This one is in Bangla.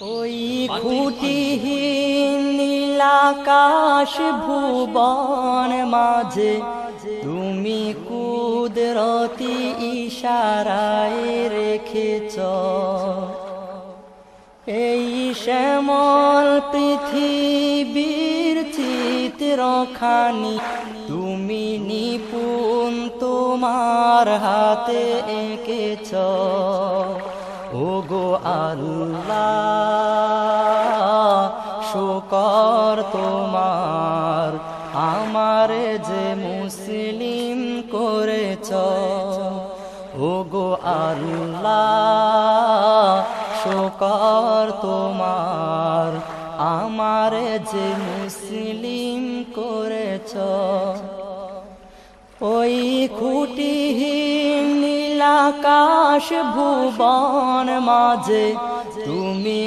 ওই খুঁটিহীন নীলাকাশ ভুবন মাঝে তুমি কুদরতি ইশারায় রেখেছ এই শ্যামল পৃথিবীর চিত্রখানি তুমি নিপুণ তোমার হাতে এঁকেছ। ওগো আল্লাহ শুকর তোমার আমারে যে মুসলিম করেছ। ওগো আল্লাহ শুকর তোমার আমারে যে মুসলিম করেছ। ওই খুঁটিহীন নীলাকাশ ভুবন মাঝে তুমি